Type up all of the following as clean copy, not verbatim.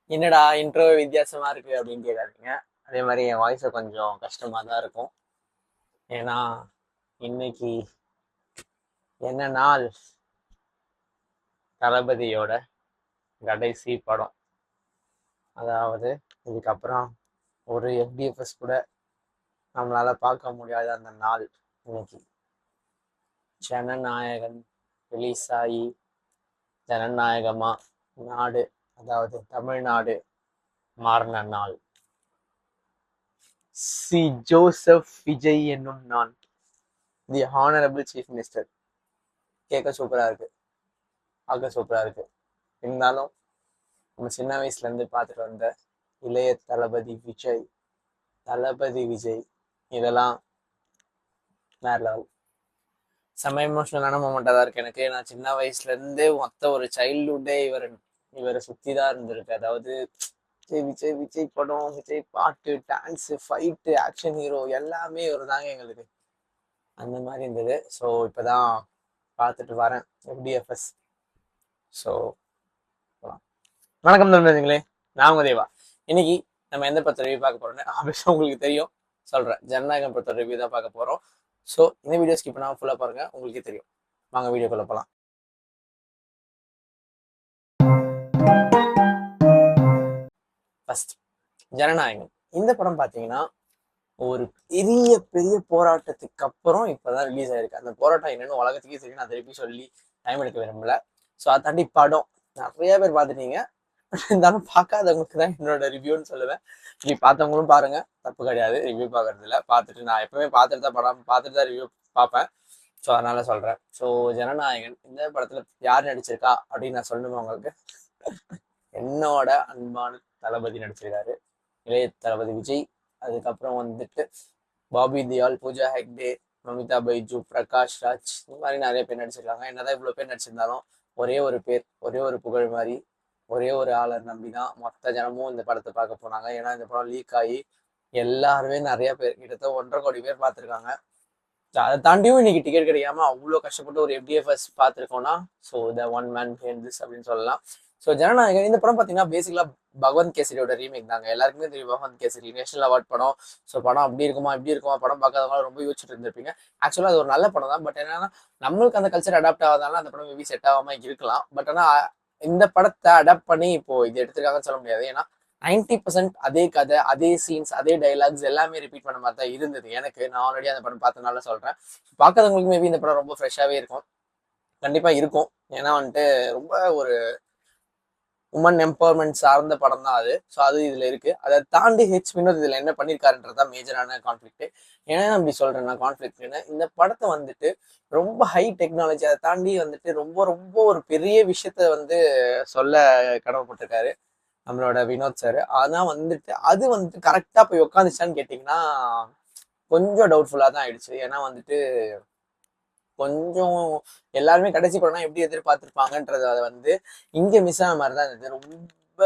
என்னடா இன்ட்ரோ வித்தியாசமா இருக்கு அப்படின்னு கேட்காதீங்க. அதே மாதிரி என் வாய்ஸை கொஞ்சம் கஷ்டமா தான் இருக்கும். ஏன்னா இன்னைக்கு என்ன நாள், தளபதியோட கடைசி படம். அதாவது இதுக்கப்புறம் ஒரு எஃப்டிஎஃப்எஸ் கூட நம்மளால பார்க்க முடியாத அந்த நாள் இன்னைக்கு. ஜனநாயகன் ரிலீஸ் ஆகி ஜனநாயகமா நாடு, அதாவது தமிழ்நாடு மாறின நாள். சி ஜோசப் விஜய் என்னும் நான், தி ஹானரபிள் சீஃப் மினிஸ்டர். கேட்க சூப்பரா இருக்கு, பார்க்க சூப்பரா இருக்கு. இருந்தாலும் நம்ம சின்ன வயசுல இருந்து பார்த்துட்டு வந்த இளைய தளபதி விஜய், தளபதி விஜய் இதெல்லாம் வேற லெவல். செம்ம எமோஷனலான மூமெண்டா தான் இருக்கு எனக்கு. நான் சின்ன வயசுல இருந்தே மொத்த ஒரு சைல்ட்ஹுட்டே இவரை சுத்தி தான் இருந்திருக்கு. அதாவது விஜய் விஜய் விஜய் படம், விஜய் பாட்டு, டான்ஸ், ஃபைட்டு, ஆக்ஷன் ஹீரோ எல்லாமே இவர் தாங்க எங்களுக்கு. அந்த மாதிரி இருந்தது. ஸோ இப்போதான் பார்த்துட்டு வரேன் எஃப்டிஎஃப்எஸ். ஸோ வணக்கம் நண்பர்களே, நான் உங்க தேவா. இன்னைக்கு நம்ம எந்த படத்தை ரிவ்யூ பார்க்க போறோம்னு ஆப்வியஸா உங்களுக்கு தெரியும். சொல்றேன், ஜனநாயகம் படத்தோட ரிவ்யூ தான் பார்க்க போறோம். ஸோ இந்த வீடியோ ஸ்கிப் பண்ணாம ஃபுல்லா பாருங்க, உங்களுக்கே தெரியும். வாங்க வீடியோக்குள்ள போலாம். ஃபர்ஸ்ட் ஜனநாயகம். இந்த படம் பார்த்தீங்கன்னா ஒரு பெரிய பெரிய போராட்டத்துக்கு அப்புறம் இப்பதான் ரிலீஸ் ஆயிருக்கு. அந்த போராட்டம் என்னன்னு உலகத்துக்கே தெரியும், நான் திருப்பி சொல்லி டைம் எடுக்க விரும்பல. ஸோ அதை தாண்டி படம் நிறைய பேர் பார்த்துட்டீங்க. இருந்தாலும் பார்க்காதவங்களுக்கு தான் என்னோட ரிவ்யூன்னு சொல்லுவேன். இப்படி பார்த்தவங்களும் பாருங்க, தப்பு கிடையாது. ரிவ்யூ பார்க்கறதுல பார்த்துட்டு நான் எப்பவுமே பார்த்துட்டு தான் படம் பார்த்துட்டு தான் ரிவ்யூ பார்ப்பேன். ஸோ அதனால சொல்றேன். ஸோ ஜனநாயகன் இந்த படத்துல யார் நடிச்சிருக்கா அப்படின்னு நான் சொல்லணுமா உங்களுக்கு? என்னோட அன்பான தளபதி நடிச்சிருக்காரு, இளைய தளபதி விஜய். அதுக்கப்புறம் வந்துட்டு பாபி தியால், பூஜா ஹெக்டே, மமிதா பைஜு, பிரகாஷ் ராஜ், இந்த மாதிரி நிறைய பேர் நடிச்சிருக்காங்க. என்னதான் இவ்வளோ பேர் நடிச்சிருந்தாலும் ஒரே ஒரு பேர், ஒரே ஒரு புகழ் மாதிரி, ஒரே ஒரு ஆளர் நம்பி தான் மொத்த ஜனமும் இந்த படத்தை பார்க்க போனாங்க. ஏன்னா இந்த படம் லீக் ஆகி எல்லாருமே நிறைய பேர், கிட்டத்தட்ட 1.5 கோடி பேர் பார்த்துருக்காங்க. அதை தாண்டியும் இன்னைக்கு டிக்கெட் கிடைக்காம அவ்வளோ கஷ்டப்பட்டு ஒரு எஃப்டிஎஃப்எஸ் பார்த்துருக்கோம்னா, so the one man can this அப்படின்னு சொல்லலாம். ஸோ ஜனநாயகன் இந்த படம் பார்த்தீங்கன்னா பேசிக்கலா பகவந்த் கேசரியோட ரீமேக் தாங்க. எல்லாருக்குமே தெரியும் பகவந்த் கேசரி நேஷனல் அவார்ட் படம். ஸோ படம் அப்படி இருக்குமா இப்படி இருக்குமா, படம் பார்க்காதவங்க ரொம்ப யோசிச்சுட்டு இருந்திருப்பீங்க. ஆக்சுவலாக அது ஒரு நல்ல படம் தான். பட் என்னன்னா நம்மளுக்கு அந்த கல்ச்சர் அடாப்ட் ஆகாதனால அந்த படம் மேபி செட் ஆகாம இருக்கலாம். பட் ஆனால் இந்த படத்தை அடாப்ட் பண்ணி இப்போ இது எடுத்திருக்காங்கன்னு சொல்ல முடியாது. ஏன்னா 90% அதே கதை, அதே சீன்ஸ், அதே டைலாக்ஸ் எல்லாமே ரிப்பீட் பண்ண மாதிரி தான் இருந்தது எனக்கு. நான் ஆல்ரெடி அந்த படம் பார்த்தனால சொல்றேன். பார்க்காதவங்களுக்கு மேபி இந்த படம் ரொம்ப ஃப்ரெஷ்ஷாவே இருக்கும், கண்டிப்பா இருக்கும். ஏன்னா வந்துட்டு ரொம்ப ஒரு உமன் எம்பவர்மெண்ட் சார்ந்த படம் தான் அது. ஸோ அது இதுல இருக்கு. அதை தாண்டி வினோத் இதுல என்ன பண்ணியிருக்காருன்றதான் மேஜரான கான்ஃபிளிக்ட். ஏன்னா அப்படி சொல்றேன்னா கான்ஃபிளிக்ட்னு, இந்த படத்தை வந்துட்டு ரொம்ப ஹை டெக்னாலஜி, அதை தாண்டி வந்துட்டு ரொம்ப ரொம்ப ஒரு பெரிய விஷயத்த வந்து சொல்ல கடமைப்பட்டிருக்காரு நம்மளோட வினோத் சார். ஆனா வந்துட்டு அது வந்துட்டு கரெக்டா போய் உட்காந்துச்சான்னு கேட்டிங்கன்னா கொஞ்சம் டவுட்ஃபுல்லா தான் ஆயிடுச்சு. ஏன்னா வந்துட்டு கொஞ்சம் எல்லாருமே கடைசி படம்னா எப்படி எதிர்பார்த்திருப்பாங்கன்றது அதை வந்து இங்க மிஸ் ஆன மாதிரி தான் இருந்தது. ரொம்ப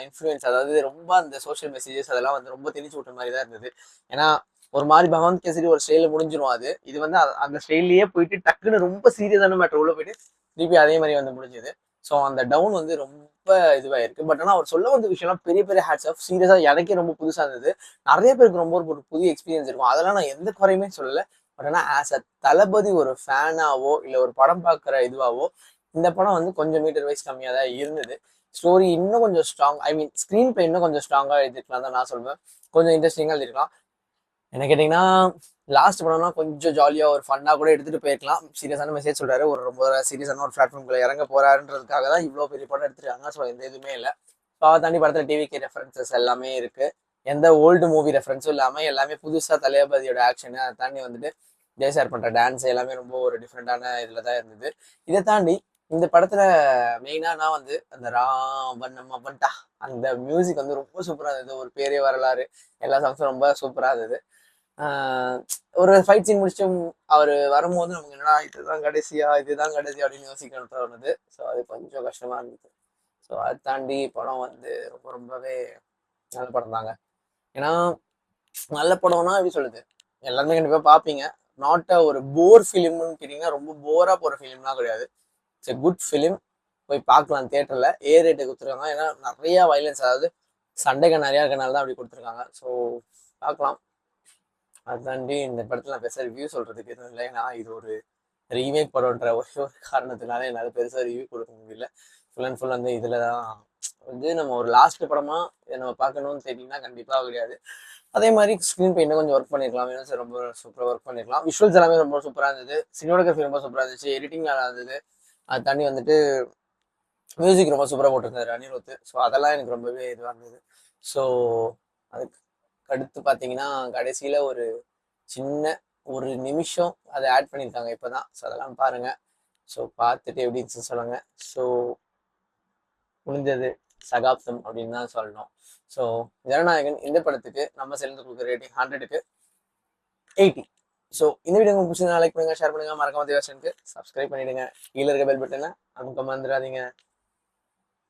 இன்ஃப்ளூயன்ஸ், அதாவது ரொம்ப அந்த சோஷியல் மெசேஜஸ் அதெல்லாம் வந்து ரொம்ப திணிச்சு விட்ட மாதிரி தான் இருந்தது. ஏன்னா ஒரு மாதிரி பகவந்த் கேசரி ஒரு ஸ்டைல முடிஞ்சிடும். இது வந்து அந்த ஸ்டைல்லயே போயிட்டு டக்குன்னு ரொம்ப சீரியஸான மேட்டர் உள்ள போயிட்டு திருப்பி அதே மாதிரி வந்து முடிஞ்சது. ஸோ அந்த டவுன் வந்து ரொம்ப இதுவாயிருக்கு. பட் ஆனால் அவர் சொல்ல வந்த விஷயம்லாம் பெரிய பெரிய ஹேட்ஸ் ஆஃப். சீரியஸா எனக்கே ரொம்ப புதுசா இருந்தது. நிறைய பேருக்கு ரொம்ப ஒரு புதிய எக்ஸ்பீரியன்ஸ் இருக்கும், அதெல்லாம் நான் எந்த குறையுமே சொல்லல. பட் ஆனால் ஆஸ் அ தளபதி ஒரு ஃபேனாவோ இல்லை ஒரு படம் பார்க்குற இதுவாவோ இந்த படம் வந்து கொஞ்சம் மீட்டர் வைஸ் கம்மியாக தான் இருந்தது. ஸ்டோரி இன்னும் கொஞ்சம் ஸ்ட்ராங், ஐ மீன் ஸ்க்ரீன் பிளே இன்னும் கொஞ்சம் ஸ்ட்ராங்காக எழுதிருக்கலாம் தான் நான் சொல்வேன். கொஞ்சம் இன்ட்ரெஸ்டிங்காக எழுதிருக்கலாம். என்ன கேட்டிங்கன்னா லாஸ்ட் படம்னா கொஞ்சம் ஜாலியாக ஒரு ஃபன்னாக கூட எடுத்துகிட்டு போயிருக்கலாம். சீரியஸான மெசேஜ் சொல்கிறாரு, ஒரு ரொம்ப சீரியஸான ஒரு பிளாட்ஃபார்ம்ல இறங்க போறாருன்றதுக்காக தான் இவ்வளோ பெரிய படம் எடுத்துருக்காங்க. ஸோ எந்த இதுவுமே இல்லை. ஸோ அதை தாண்டி படத்தில் டிவிகே ரெஃபரன்சஸ் எல்லாமே இருக்குது. எந்த ஓல்டு மூவி ரெஃபரன்ஸும் இல்லாமல் எல்லாமே புதுசாக தளபதியோட ஆக்ஷனு, அதை தாண்டி வந்துட்டு ஜெயசார் பண்ணுற டான்ஸ் எல்லாமே ரொம்ப ஒரு டிஃப்ரெண்டான இதில் தான் இருந்தது. இதை தாண்டி இந்த படத்தில் மெயினாக நான் வந்து அந்த ராவணம் அவன்டா அந்த மியூசிக் வந்து ரொம்ப சூப்பராக இருந்தது. ஒரு பேரே வரலாறு, எல்லா சாங்ஸும் ரொம்ப சூப்பராக இருந்தது. ஒரு ஃபைட் சீன் முடிச்சு அவர் வரும்போது நமக்கு என்னடா இதுதான் கடைசியா அப்படின்னு யோசிக்கணும் தோணுது. ஸோ அது கொஞ்சம் கஷ்டமா இருந்தது. ஸோ அதை தாண்டி படம் வந்து ரொம்ப ரொம்பவே நல்ல படம் தாங்க. ஏன்னா நல்ல படம்னா எப்படி சொல்லுது, எல்லாருமே கண்டிப்பா பார்ப்பீங்க. நாட் ஒரு போர் ஃபிலிம்னு கேட்டீங்கன்னா ரொம்ப போரா போற ஃபிலிம்லாம் கிடையாது. It's a good film. போய் பார்க்கலாம் தியேட்டரில். ரேட்டு கொடுத்துருக்காங்க. ஏன்னா நிறையா வைலன்ஸ், அதாவது சண்டைகள் நிறையா இருக்கனால தான் அப்படி கொடுத்துருக்காங்க. ஸோ பார்க்கலாம். அது தாண்டி இந்த படத்தில் நான் பெருசாக ரிவ்யூ சொல்கிறதுக்கு எதுவும் இல்லை. ஏன்னா இது ஒரு ரீமேக் படம்ன்ற ஒரே ஒரு காரணத்தினால என்னால் பெருசாக ரிவ்யூ கொடுக்க முடியல. ஃபுல் அண்ட் ஃபுல் வந்து இதில் தான் வந்து நம்ம ஒரு லாஸ்ட் படமாக நம்ம பார்க்கணும்னு தெரியும்னா கண்டிப்பாக கிடையாது. அதே மாதிரி ஸ்க்ரீன் பே இன்னும் கொஞ்சம் ஒர்க் பண்ணிருக்கலாம். ஏன்னா ரொம்ப சூப்பராக ஒர்க் பண்ணிருக்கலாம். விஷுவல்ஸ் எல்லாமே ரொம்ப சூப்பராக இருந்தது. சினிமாட்டோகிராஃபி ரொம்ப சூப்பராக இருந்துச்சு. எடிட்டிங் நல்லா இருந்தது. அதை தாண்டி வந்துட்டு மியூசிக் ரொம்ப சூப்பராக போட்டிருந்தாரு அனிருத். ஸோ அதெல்லாம் எனக்கு ரொம்பவே இதுவாக இருந்தது. ஸோ அதுக்கு அடுத்து பார்த்தீங்கன்னா கடைசியில் ஒரு சின்ன ஒரு நிமிஷம் அதை ஆட் பண்ணியிருக்காங்க இப்போ தான். ஸோ அதெல்லாம் பாருங்கள். ஸோ பார்த்துட்டு எப்படி இருந்துச்சு சொல்லுங்கள். ஸோ முடிஞ்சது சகாப்தம் அப்படின்னு தான் சொல்லணும். ஸோ ஜனநாயகன் இந்த படத்துக்கு நம்ம சேர்ந்து கொடுக்குற ரேட்டிங் 100க்கு 80. ஸோ இந்த வீடியோ உங்களுக்கு பிடிச்சதுனா லைக் பண்ணுங்க, ஷேர் பண்ணுங்க, மறக்காம தேவாசனுக்கு சப்ஸ்கிரைப் பண்ணிடுங்க. கீழே இருக்க பெல் பட்டனை அமுக்க மறந்துடாதீங்க.